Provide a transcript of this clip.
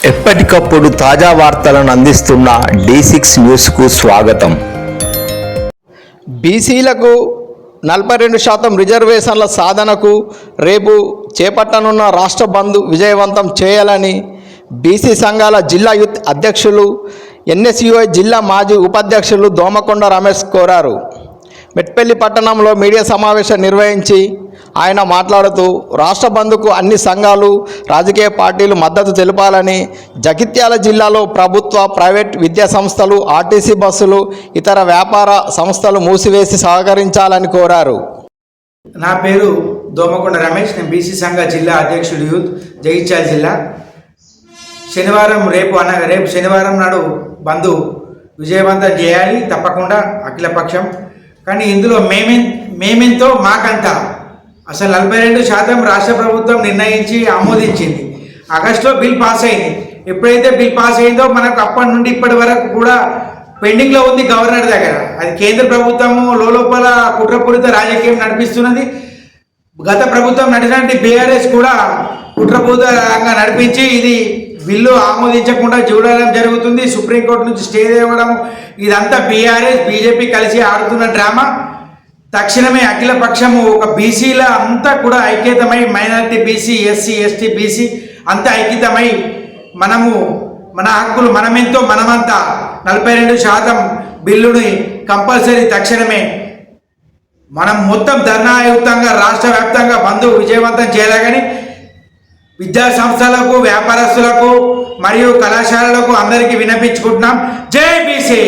ఎప్పటికప్పుడు తాజా వార్తలను అందిస్తున్న D6 న్యూస్కు స్వాగతం. బీసీలకు 42% రిజర్వేషన్ల సాధనకు రేపు చేపట్టనున్న రాష్ట్ర బంద్ విజయవంతం చేయాలని బీసీ సంఘాల జిల్లా యూత్ అధ్యక్షులు, NSUI జిల్లా మాజీ ఉపాధ్యక్షులు దోమకొండ రమేష్ కోరారు. మెట్పల్లి పట్టణంలో మీడియా సమావేశం నిర్వహించి ఆయన మాట్లాడుతూ రాష్ట్ర బంద్కు అన్ని సంఘాలు, రాజకీయ పార్టీలు మద్దతు తెలపాలని, జగిత్యాల జిల్లాలో ప్రభుత్వ, ప్రైవేట్ విద్యా సంస్థలు, ఆర్టీసీ బస్సులు, ఇతర వ్యాపార సంస్థలు మూసివేసి సహకరించాలని కోరారు. నా పేరు దోమకొండ రమేష్. నేను బీసీ సంఘ జిల్లా అధ్యక్షుడు యూత్, జగిత్యాల జిల్లా. రేపు శనివారం నాడు బంద్ విజయవంతం చేయాలి తప్పకుండా అఖిలపక్షం. కానీ ఇందులో మేమెంతో మాకంతా అసలు 42% రాష్ట్ర ప్రభుత్వం నిర్ణయించి ఆమోదించింది. ఆగస్టులో బిల్ పాస్ అయింది. ఎప్పుడైతే బిల్ పాస్ అయిందో మనకు అప్పటి నుండి ఇప్పటి వరకు కూడా పెండింగ్లో ఉంది గవర్నర్ దగ్గర. అది కేంద్ర ప్రభుత్వము లోపల కుట్రపూరిత రాజకీయం నడిపిస్తున్నది. గత ప్రభుత్వం నడిచినటువంటి బీఆర్ఎస్ కూడా కుట్రపూరితంగా నడిపించి ఇది బిల్లు ఆమోదించకుండా చూడడం జరుగుతుంది. సుప్రీంకోర్టు నుంచి స్టే తేవడం, ఇదంతా బీఆర్ఎస్ బీజేపీ కలిసి ఆడుతున్న డ్రామా. తక్షణమే అఖిల పక్షము ఒక బీసీల అంతా కూడా ఐక్యతమై, minority BC, SC, ST, BC అంతా ఐక్యతమై మనము మన హక్కులు మనమెంతో మనమంతా 42% బిల్లుని కంపల్సరీ తక్షణమే మనం మొత్తం ధర్నాయుక్తంగా రాష్ట్ర వ్యాప్తంగా బంద్ విజయవంతం చేయాలని విద్యా సంస్థలకు, వ్యాపారస్తులకు మరియు కళాశాలలకు అందరికీ విన్నపించుకుంటున్నాం. జై బీసీ.